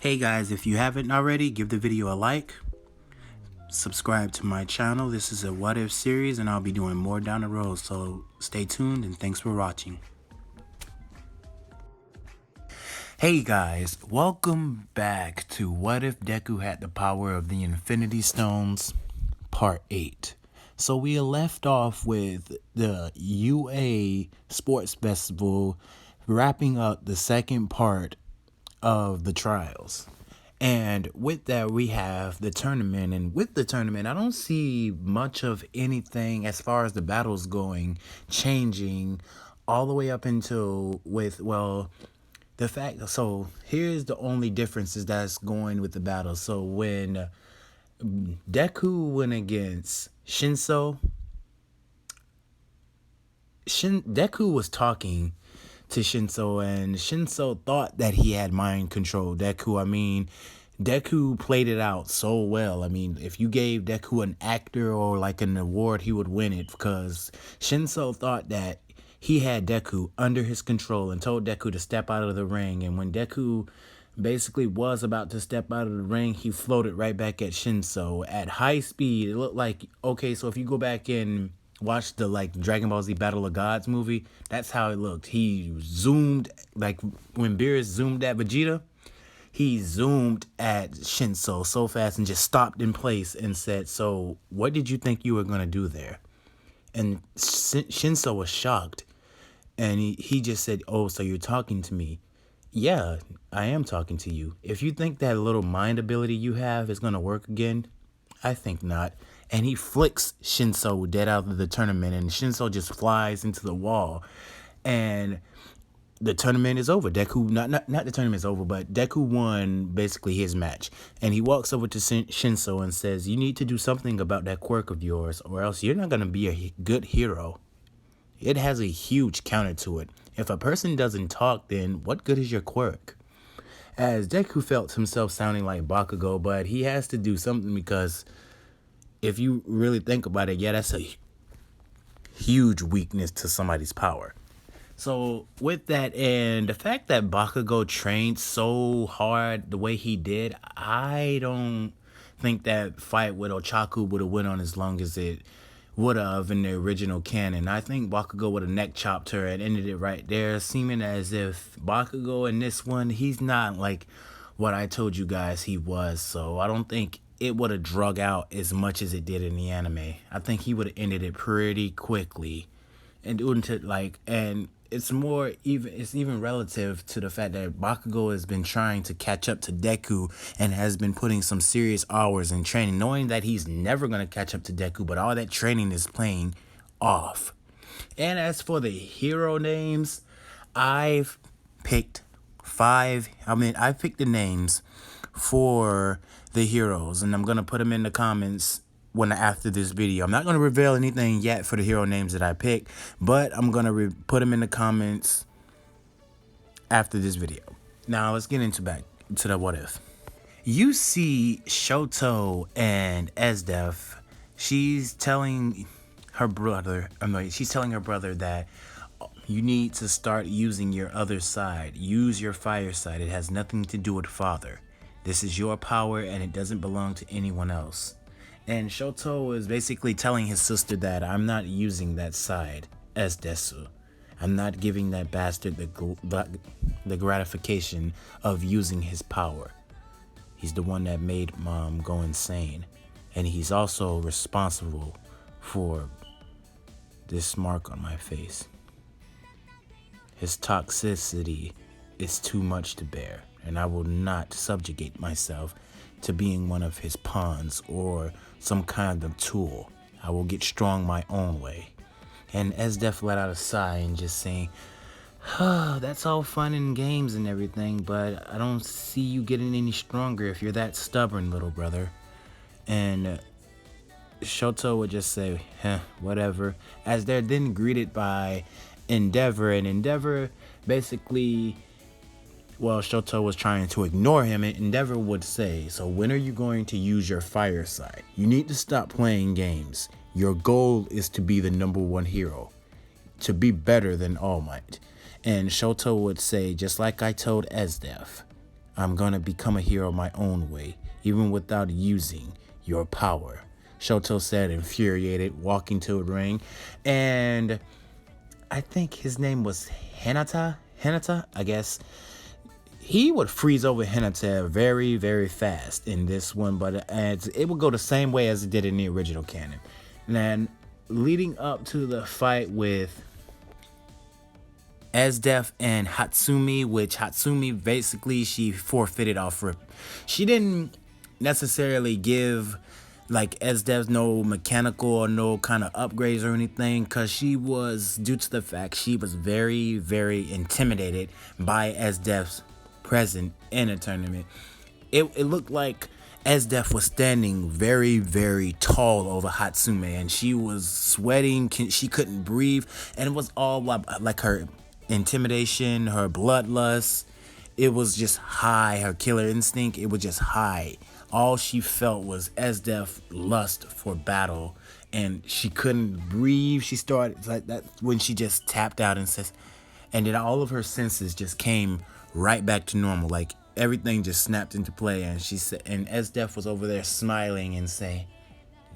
Hey guys, if you haven't already, give the video a like, subscribe to my channel. This is a what if series and I'll be doing more down the road, so stay tuned and thanks for watching. Hey guys, welcome back to What If Deku Had the Power of the Infinity Stones, Part 8. So we left off with the UA Sports Festival wrapping up the second part of the trials. And with that, we have the tournament. And with the tournament, I don't see much of anything as far as the battles going, changing all the way up until the fact. So here's the only differences that's going with the battle. So when Deku went against Shinso, Deku was talking to Shinso, and Shinso thought that he had mind control Deku. Deku played it out so well. If you gave Deku an actor or like an award, he would win it, because Shinso thought that he had Deku under his control and told Deku to step out of the ring. And when Deku basically was about to step out of the ring, he floated right back at Shinso at high speed. It looked like, okay, so if you go back and watch the Dragon Ball Z Battle of Gods movie, that's how it looked. He zoomed, like when Beerus zoomed at Vegeta, he zoomed at Shinso so fast and just stopped in place and said, "So what did you think you were going to do there?" And Shinso was shocked. And he just said, "Oh, so you're talking to me?" "Yeah, I am talking to you. If you think that little mind ability you have is going to work again, I think not." And he flicks Shinso dead out of the tournament, and Shinso just flies into the wall. And the tournament is over. Deku, not the tournament is over, but Deku won basically his match. And he walks over to Shinso and says, "You need to do something about that quirk of yours, or else you're not going to be a good hero. It has a huge counter to it. If a person doesn't talk, then what good is your quirk?" As Deku felt himself sounding like Bakugo, but he has to do something, because if you really think about it, yeah, that's a huge weakness to somebody's power. So with that, and the fact that Bakugo trained so hard the way he did, I don't think that fight with Ochaku would have went on as long as it would have in the original canon. I think Bakugo would have neck chopped her and ended it right there, seeming as if Bakugo in this one, he's not like what I told you guys he was. So I don't think it would have drug out as much as it did in the anime. I think he would have ended it pretty quickly. And it's even relative to the fact that Bakugo has been trying to catch up to Deku and has been putting some serious hours in training, knowing that he's never going to catch up to Deku, but all that training is playing off. And as for the hero names, I've picked the names for the heroes, and I'm going to put them in the comments after this video. I'm not going to reveal anything yet for the hero names that I picked, but I'm going to put them in the comments after this video. Now let's get back to the what if. You see Shoto and Esdef. She's telling her brother that you need to start using your other side. Use your fire side. It has nothing to do with father. This is your power and it doesn't belong to anyone else. And Shoto is basically telling his sister that I'm not using that side as Desu. I'm not giving that bastard the gratification of using his power. He's the one that made Mom go insane. And he's also responsible for this mark on my face. His toxicity is too much to bear, and I will not subjugate myself to being one of his pawns or some kind of tool. I will get strong my own way. And Esdef let out a sigh and just saying, "That's all fun and games and everything, but I don't see you getting any stronger if you're that stubborn, little brother." And Shoto would just say, whatever, as they're then greeted by Endeavor. And Endeavor basically, Shoto was trying to ignore him, and Endeavor would say, "So when are you going to use your fire side? You need to stop playing games. Your goal is to be the #1 hero, to be better than All Might." And Shoto would say, "Just like I told Esdef, I'm gonna become a hero my own way, even without using your power. Shoto said, infuriated, walking to the ring. And I think his name was Hinata, I guess. He would freeze over Hinata very, very fast in this one, but it would go the same way as it did in the original canon. And then leading up to the fight with Esdeath and Hatsume, which Hatsume basically she forfeited off rip. She didn't necessarily give like Esdeath no mechanical or no kind of upgrades or anything, because she was, due to the fact she was very, very intimidated by Esdeath's present in a tournament. It looked like Esdeath was standing very, very tall over Hatsume, and she was sweating. She couldn't breathe, and it was all like her intimidation, her bloodlust. It was just high. Her killer instinct, it was just high. All she felt was Esdeath's lust for battle, and she couldn't breathe. She started like that when she just tapped out and says, and then all of her senses just came right back to normal. Like everything just snapped into play, and she said, and Esdeath was over there smiling and say,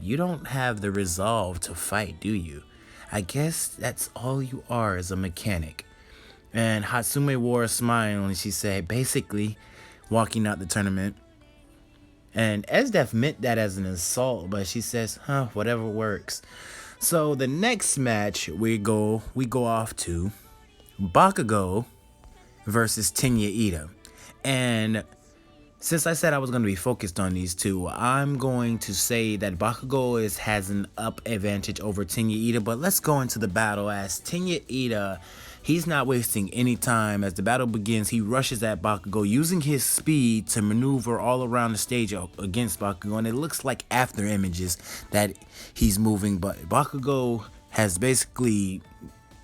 "You don't have the resolve to fight, do you? I guess that's all you are, as a mechanic." And Hatsume wore a smile, and she said, basically walking out the tournament. And Esdeath meant that as an insult, but she says, whatever works. So the next match we go off to Bakugo versus Tenya Iida. And since I said I was going to be focused on these two, I'm going to say that Bakugo has an up advantage over Tenya Iida. But let's go into the battle, as Tenya Iida, he's not wasting any time. As the battle begins, he rushes at Bakugo, using his speed to maneuver all around the stage against Bakugo. And it looks like after images that he's moving, but Bakugo has basically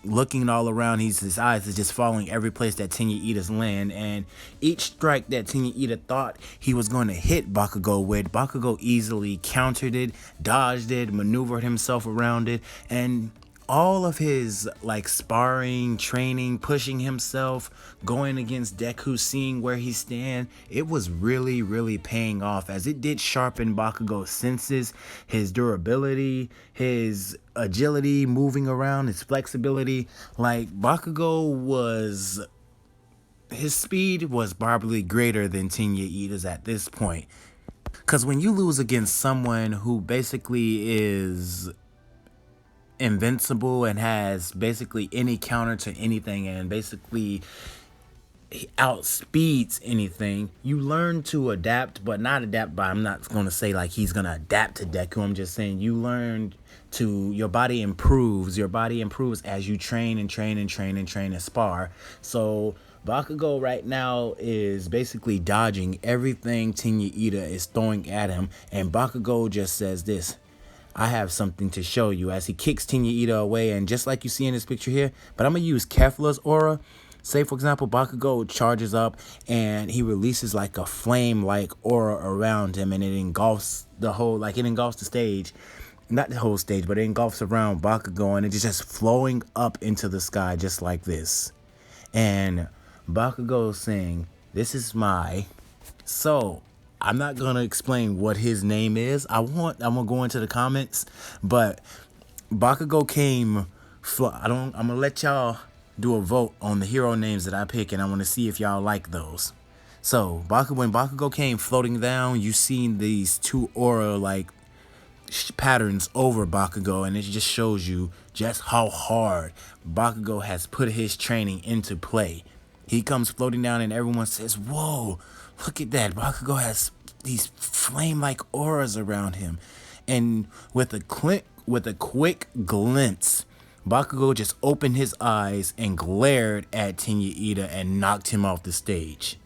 looking all around. His eyes is just following every place that Tenya Iida's land, and each strike that Tenya Iida thought he was going to hit Bakugo with, Bakugo easily countered it, dodged it, maneuvered himself around it, and all of his like sparring, training, pushing himself, going against Deku, seeing where he stands, it was really, really paying off, as it did sharpen Bakugo's senses, his durability, his agility, moving around, his flexibility. Like Bakugo was, his speed was probably greater than Tenya Iida's at this point. Because when you lose against someone who basically is invincible and has basically any counter to anything, and basically outspeeds anything, you learn to adapt, but not adapt by, I'm not going to say like he's going to adapt to Deku. I'm just saying you learn to, your body improves as you train and spar. So Bakugo right now is basically dodging everything Tenya Iida is throwing at him, and Bakugo just says this: "I have something to show you," as he kicks Tenya Iida away. And just like you see in this picture here, but I'm going to use Kefla's aura. Say, for example, Bakugo charges up and he releases like a flame-like aura around him, and it engulfs the whole, like it engulfs the stage. Not the whole stage, but it engulfs around Bakugo, and it's just flowing up into the sky just like this. And Bakugo is saying, "This is my..." So I'm not gonna explain what his name is. I'm gonna go into the comments, but Bakugo came. I'm gonna let y'all do a vote on the hero names that I pick, and I want to see if y'all like those. So when Bakugo came floating down, you seen these two aura like patterns over Bakugo, and it just shows you just how hard Bakugo has put his training into play. He comes floating down, and everyone says, "Whoa, look at that! Bakugo has these flame-like auras around him." And with a quick glance, Bakugo just opened his eyes and glared at Tenya Iida and knocked him off the stage.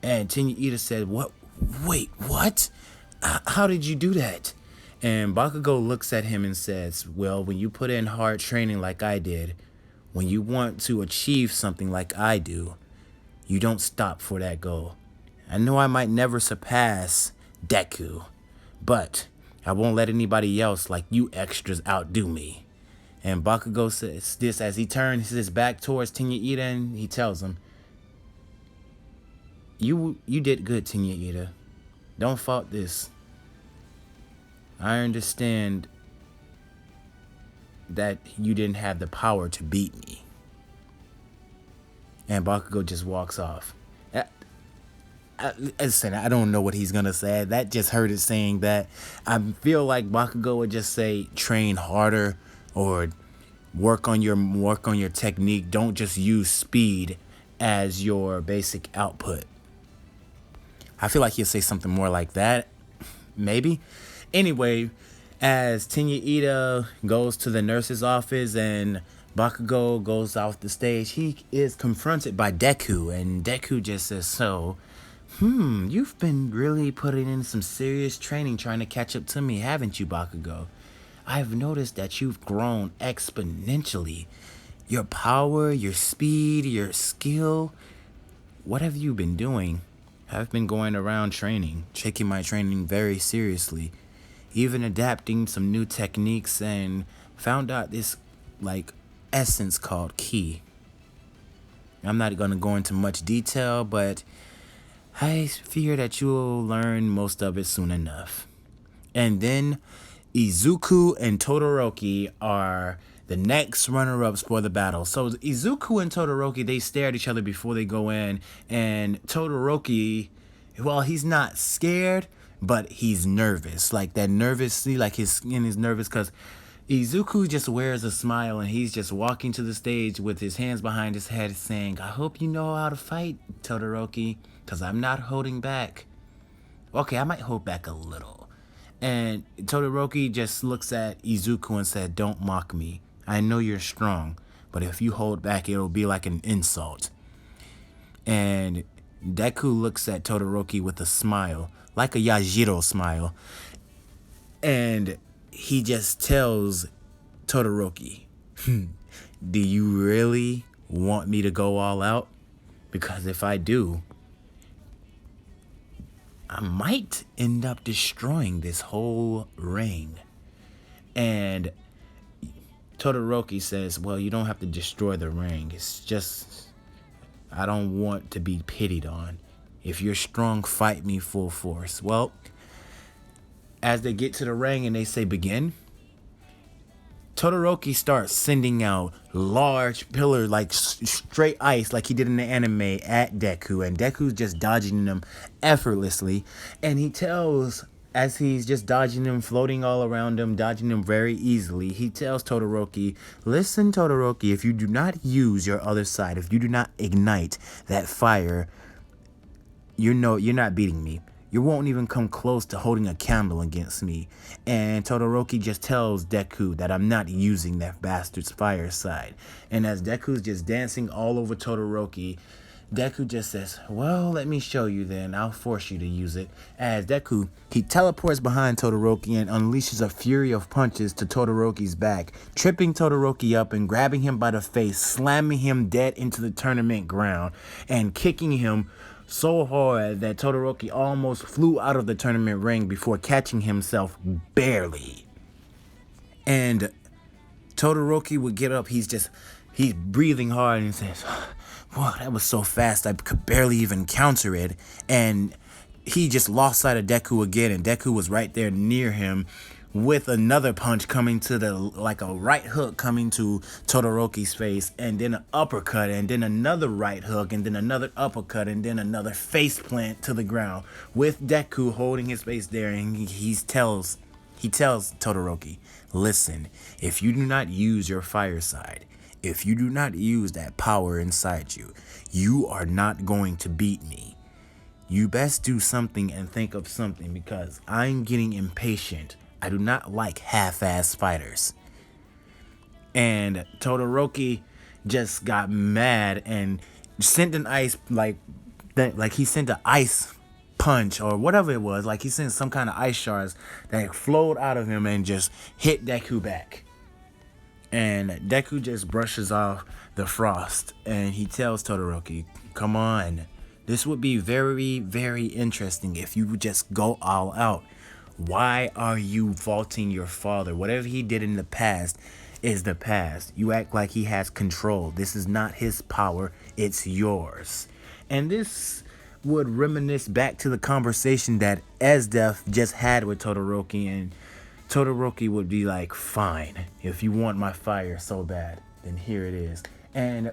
And Tenya Iida said, "What? Wait, what? How did you do that?" And Bakugo looks at him and says, "Well, when you put in hard training like I did, when you want to achieve something like I do, you don't stop for that goal. I know I might never surpass Deku, but I won't let anybody else like you extras outdo me." And Bakugo says this as he turns his back towards Tenya Iida, and he tells him, You did good, Tenya Iida. Don't fault this. I understand that you didn't have the power to beat me. And Bakugo just walks off. Listen, I don't know what he's gonna say. That just heard it saying that. I feel like Bakugo would just say train harder or work on your technique. Don't just use speed as your basic output. I feel like he'll say something more like that. Maybe. Anyway, as Tenya Iida goes to the nurse's office and Bakugo goes off the stage, he is confronted by Deku, and Deku just says, "So, you've been really putting in some serious training trying to catch up to me, haven't you, Bakugo? I've noticed that you've grown exponentially. Your power, your speed, your skill. What have you been doing?" "I've been going around training, taking my training very seriously, even adapting some new techniques, and found out this, like, essence called ki. I'm not going to go into much detail, but I fear that you'll learn most of it soon enough." And then Izuku and Todoroki are the next runner-ups for the battle. So Izuku and Todoroki, they stare at each other before they go in, and Todoroki, well, he's not scared, but he's nervous. Like that nervous, see, like his skin is nervous because Izuku just wears a smile, and he's just walking to the stage with his hands behind his head saying, "I hope you know how to fight, Todoroki, because I'm not holding back." Okay, I might hold back a little. And Todoroki just looks at Izuku and said, "Don't mock me. I know you're strong, but if you hold back, it'll be like an insult." And Deku looks at Todoroki with a smile, like a Yajiro smile. And he just tells Todoroki, "Do you really want me to go all out? Because if I do, I might end up destroying this whole ring." And Todoroki says, "Well, you don't have to destroy the ring. It's just, I don't want to be pitied on. If you're strong, fight me full force." Well, as they get to the ring and they say begin, Todoroki starts sending out large pillar, like straight ice, like he did in the anime, at Deku. And Deku's just dodging them effortlessly. And he tells, as he's just dodging them, floating all around him, dodging them very easily, he tells Todoroki, "Listen, Todoroki, if you do not use your other side, if you do not ignite that fire, you're not beating me. You won't even come close to holding a candle against me." And Todoroki just tells Deku that I'm not using that bastard's fire side. And as Deku's just dancing all over Todoroki, Deku just says, "Well, let me show you then. I'll force you to use it." As Deku, he teleports behind Todoroki and unleashes a fury of punches to Todoroki's back, tripping Todoroki up and grabbing him by the face, slamming him dead into the tournament ground, and kicking him so hard that Todoroki almost flew out of the tournament ring before catching himself barely. And Todoroki would get up, he's breathing hard and says, "Whoa, that was so fast, I could barely even counter it." And he just lost sight of Deku again, and Deku was right there near him with another punch coming to like a right hook coming to Todoroki's face, and then an uppercut, and then another right hook, and then another uppercut, and then another face plant to the ground, with Deku holding his face there. And he tells Todoroki, "Listen, if you do not use your fire side, if you do not use that power inside you, you are not going to beat me. You best do something and think of something, because I'm getting impatient. I do not like half-ass fighters." And Todoroki just got mad and sent an ice, like he sent an ice punch or whatever it was. Like he sent some kind of ice shards that flowed out of him and just hit Deku back. And Deku just brushes off the frost and he tells Todoroki, "Come on, this would be very, very interesting if you would just go all out. Why are you faulting your father? Whatever he did in the past is the past. You act like he has control. This is not his power, it's yours." And this would reminisce back to the conversation that Esdeath just had with Todoroki, and Todoroki would be like, fine, if you want my fire so bad, then here it is. And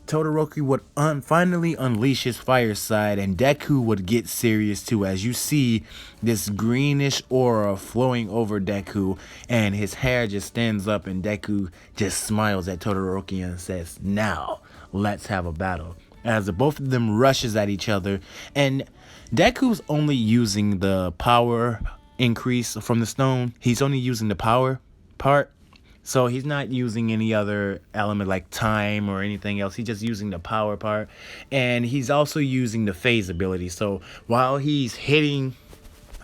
Todoroki would finally unleash his fire side, and Deku would get serious too, as you see this greenish aura flowing over Deku, and his hair just stands up, and Deku just smiles at Todoroki and says, now, let's have a battle. As the both of them rushes at each other, and Deku's only using the power increase from the stone. He's only using the power part. So he's not using any other element like time or anything else. He's just using the power part. And he's also using the phase ability. So while he's hitting...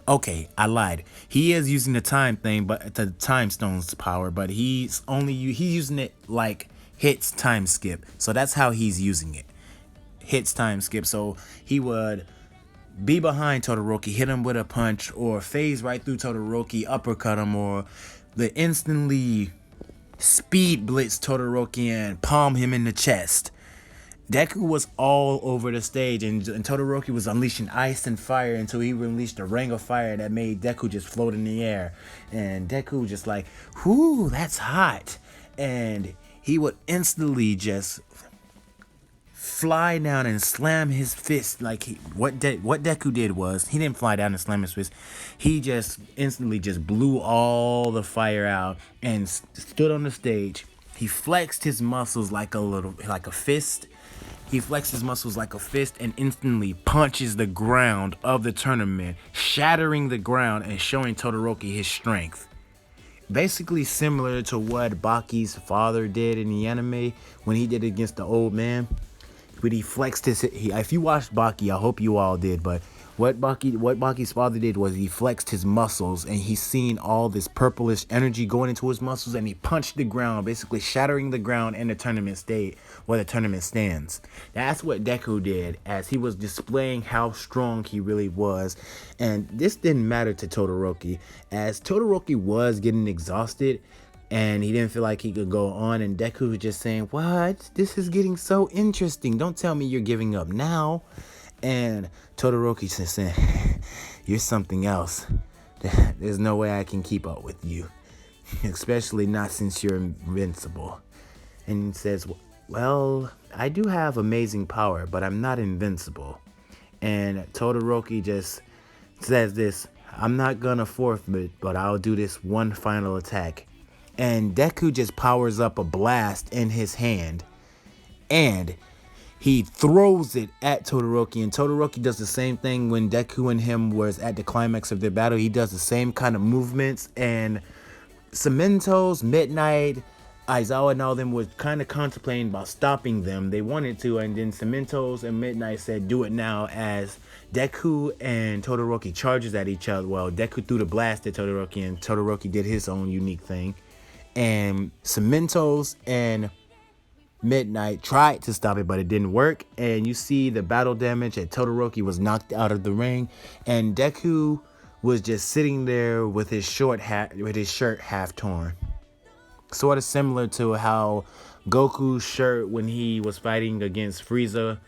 Okay, I lied. He is using the time thing, but the time stone's power. But he's using it like hits time skip. So that's how he's using it. Hits time skip. So he would be behind Todoroki, hit him with a punch, or phase right through Todoroki, uppercut him, or the instantly... speed blitz Todoroki and palm him in the chest. Deku was all over the stage, and Todoroki was unleashing ice and fire until he released a ring of fire that made Deku just float in the air. And Deku was just like, whoo, that's hot. And he would instantly just fly down and slam his fist. Like what Deku did was, he didn't fly down and slam his fist. He just instantly just blew all the fire out and stood on the stage. He flexed his muscles like a fist. He flexed his muscles like a fist and instantly punches the ground of the tournament, shattering the ground and showing Todoroki his strength. Basically similar to what Baki's father did in the anime when he did it against the old man. But he flexed if you watched Baki, I hope you all did, but what Baki's father did was he flexed his muscles, and he's seen all this purplish energy going into his muscles, and he punched the ground, basically shattering the ground in the tournament state where the tournament stands. That's what Deku did, as he was displaying how strong he really was. And this didn't matter to Todoroki, as Todoroki was getting exhausted and he didn't feel like he could go on, and Deku was just saying, what? This is getting so interesting. Don't tell me you're giving up now. And Todoroki just said, you're something else. There's no way I can keep up with you. Especially not since you're invincible. And he says, well, I do have amazing power, but I'm not invincible. And Todoroki just says this, I'm not gonna forfeit, but I'll do this one final attack. And Deku just powers up a blast in his hand, and he throws it at Todoroki, and Todoroki does the same thing when Deku and him was at the climax of their battle. He does the same kind of movements, and Cementos, Midnight, Aizawa and all them were kind of contemplating about stopping them. They wanted to, and then Cementos and Midnight said, do it now, as Deku and Todoroki charges at each other. Well, Deku threw the blast at Todoroki, and Todoroki did his own unique thing. And Cementos and Midnight tried to stop it, but it didn't work. And you see the battle damage, and Todoroki was knocked out of the ring, and Deku was just sitting there with his shirt half torn. Sort of similar to how Goku's shirt, when he was fighting against Frieza,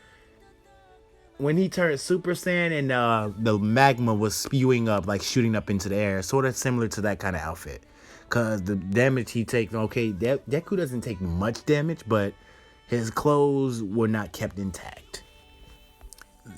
when he turned Super Saiyan and the magma was spewing up, like shooting up into the air. Sort of similar to that kind of outfit. Because the damage he takes, okay, Deku doesn't take much damage, but his clothes were not kept intact.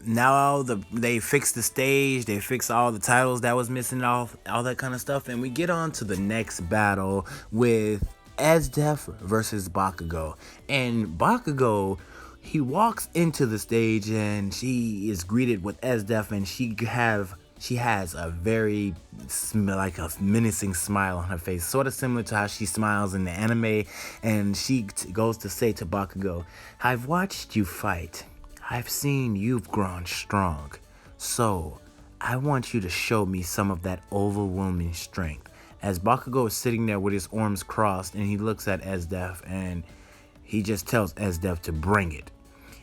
Now they fixed the stage, they fixed all the titles that was missing off, all that kind of stuff, and we get on to the next battle with Esdeath versus Bakugo. And Bakugo, he walks into the stage and she is greeted with Esdeath, and she has a very like a menacing smile on her face, sort of similar to how she smiles in the anime. And she goes to say to Bakugo, I've watched you fight. I've seen you've grown strong. So I want you to show me some of that overwhelming strength. As Bakugo is sitting there with his arms crossed, and he looks at Esdeath, and he just tells Esdeath to bring it.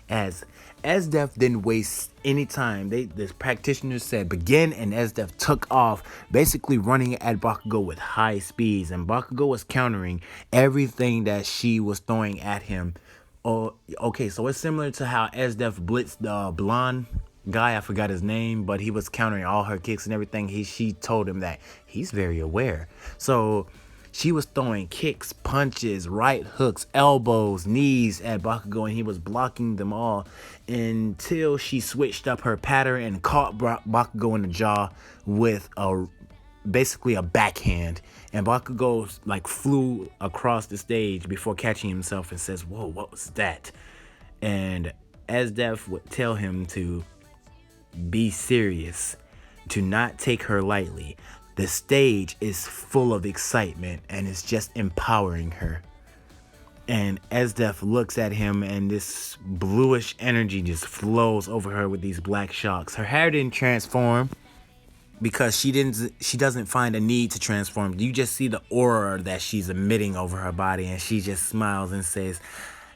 As Esdeath didn't waste any time, the practitioners said begin, and Esdeath took off, basically running at Bakugo with high speeds, and Bakugo was countering everything that she was throwing at him. Oh, okay, so it's similar to how Esdeath blitzed the blonde guy, I forgot his name, but he was countering all her kicks and everything. She told him that he's very aware. So she was throwing kicks, punches, right hooks, elbows, knees at Bakugo, and he was blocking them all until she switched up her pattern and caught Bakugo in the jaw with basically a backhand. And Bakugo like flew across the stage before catching himself and says, "Whoa, what was that?" And Esdeath would tell him to be serious, to not take her lightly. The stage is full of excitement and it's just empowering her. And Esdeath looks at him and this bluish energy just flows over her with these black shocks. Her hair didn't transform because she doesn't find a need to transform. You just see the aura that she's emitting over her body, and she just smiles and says,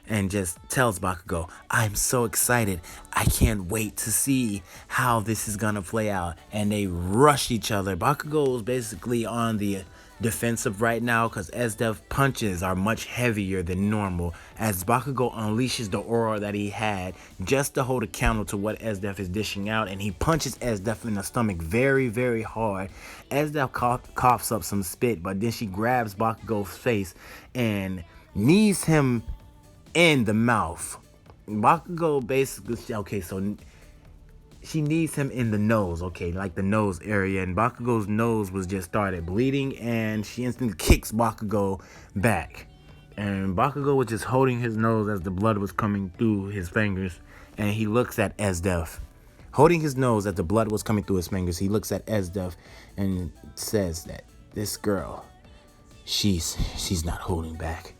and just tells Bakugo, "I'm so excited. I can't wait to see how this is gonna play out." And they rush each other. Bakugo is basically on the defensive right now because Esdeath punches are much heavier than normal, as Bakugo unleashes the aura that he had just to hold a counter to what Esdeath is dishing out, and he punches Esdeath in the stomach very, very hard. Esdeath coughs up some spit, but then she grabs Bakugo's face and knees him in the mouth. Bakugo basically, okay, so she knees him in the nose, okay, like the nose area, and Bakugo's nose was just started bleeding, and she instantly kicks Bakugo back. And Bakugo was just holding his nose as the blood was coming through his fingers, and he looks at Esdeath. Holding his nose as the blood was coming through his fingers, he looks at Esdeath and says that this girl, she's not holding back.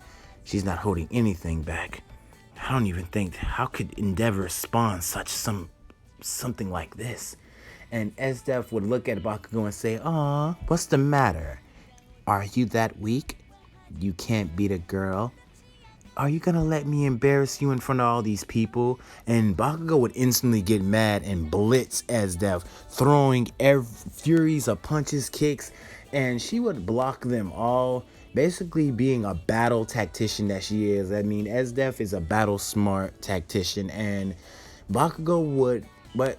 She's not holding anything back. I don't even think, how could Endeavor spawn something like this? And Esdeath would look at Bakugo and say, "Aw, what's the matter? Are you that weak? You can't beat a girl? Are you gonna let me embarrass you in front of all these people?" And Bakugo would instantly get mad and blitz Esdeath, throwing furies of punches, kicks, and she would block them all, basically being a battle tactician that she is. I mean, Esdeath is a battle smart tactician, and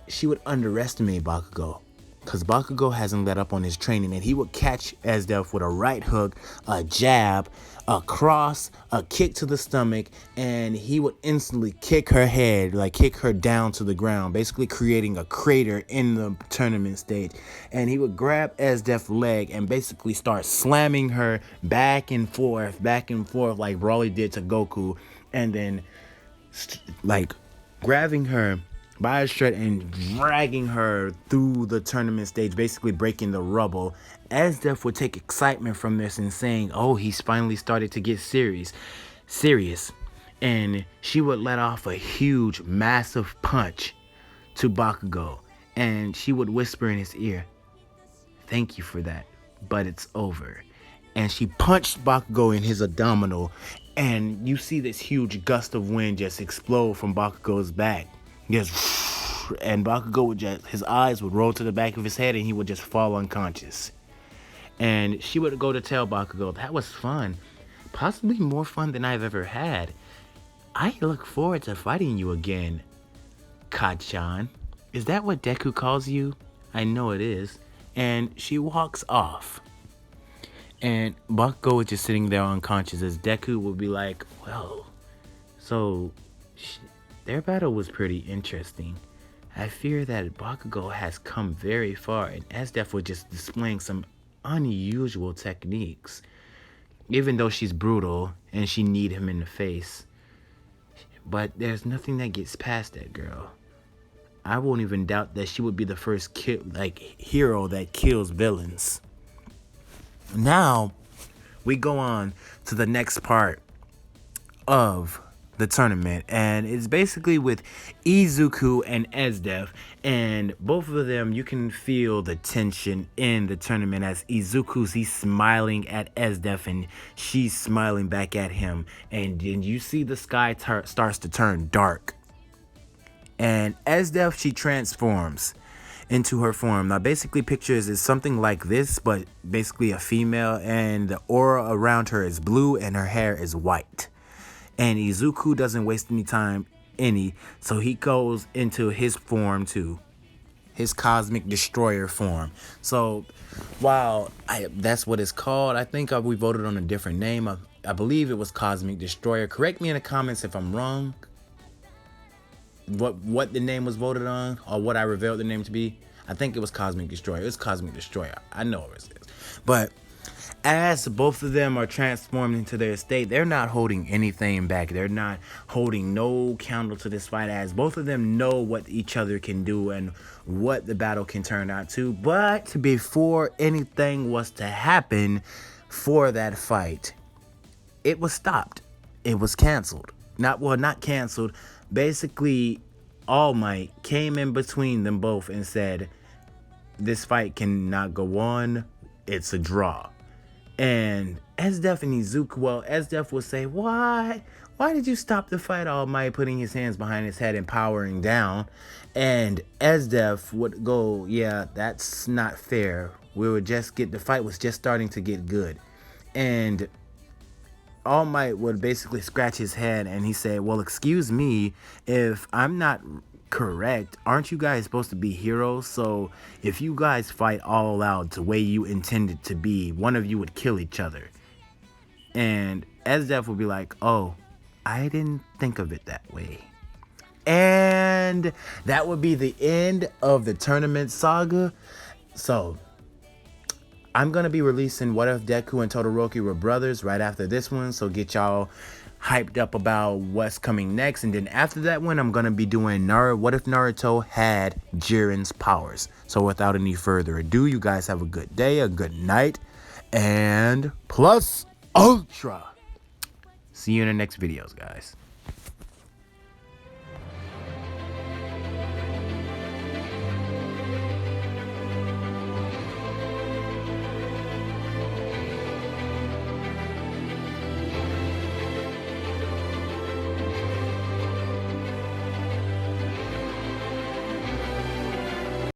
she would underestimate Bakugo, because Bakugo hasn't let up on his training, and he would catch Esdeath with a right hook, a jab, a cross, a kick to the stomach, and he would instantly kick her head, like kick her down to the ground, basically creating a crater in the tournament stage. And he would grab Esdeath's leg and basically start slamming her back and forth, like Broly did to Goku, and then like grabbing her by a shirt and dragging her through the tournament stage, basically breaking the rubble. Esdeath would take excitement from this and saying, "Oh, he's finally started to get serious. And she would let off a huge, massive punch to Bakugo, and she would whisper in his ear, "Thank you for that, but it's over." And she punched Bakugo in his abdominal, and you see this huge gust of wind just explode from Bakugo's back. Yes, and Bakugo would his eyes would roll to the back of his head, and he would just fall unconscious. And she would go to tell Bakugo, "That was fun, possibly more fun than I've ever had. I look forward to fighting you again, Kachan." Is that what Deku calls you? I know it is. And she walks off. And Bakugo was just sitting there unconscious, as Deku would be like, "Well, so their battle was pretty interesting. I fear that Bakugo has come very far, and Esdeath was just displaying some unusual techniques. Even though she's brutal and she kneed him in the face. But there's nothing that gets past that girl. I won't even doubt that she would be the first hero that kills villains." Now, we go on to the next part of the tournament, and it's basically with Izuku and Esdeath, and both of them, you can feel the tension in the tournament, as he's smiling at Esdeath and she's smiling back at him, and then you see the sky starts to turn dark, and Esdeath, she transforms into her form. Now basically pictures is something like this, but basically a female, and the aura around her is blue and her hair is white. And Izuku doesn't waste any time any. So he goes into his form too. His cosmic destroyer form. So while that's what it's called, I think we voted on a different name. I believe it was Cosmic Destroyer. Correct me in the comments if I'm wrong. What the name was voted on, or what I revealed the name to be. I think it was Cosmic Destroyer. It's Cosmic Destroyer. I know it is. But as both of them are transformed into their state, they're not holding anything back. They're not holding no candle to this fight, as both of them know what each other can do and what the battle can turn out to. But before anything was to happen for that fight, it was stopped. It was canceled. Not canceled. Basically, All Might came in between them both and said, this fight cannot go on. It's a draw. And Esdeath and Izuku, well, Esdeath would say, why did you stop the fight? All Might putting his hands behind his head and powering down. And Esdeath would go, yeah, that's not fair. The fight was just starting to get good. And All Might would basically scratch his head and he said, well, excuse me, if I'm not correct, aren't you guys supposed to be heroes? So if you guys fight all out the way you intended to be, one of you would kill each other. And Esdeath would be like, oh, I didn't think of it that way. And that would be the end of the tournament saga. So I'm going to be releasing What If Deku and Todoroki Were Brothers right after this one. So get y'all hyped up about what's coming next. And then after that one, I'm going to be doing What If Naruto Had Jiren's Powers. So without any further ado, you guys have a good day, a good night, and plus ultra. See you in the next videos, guys.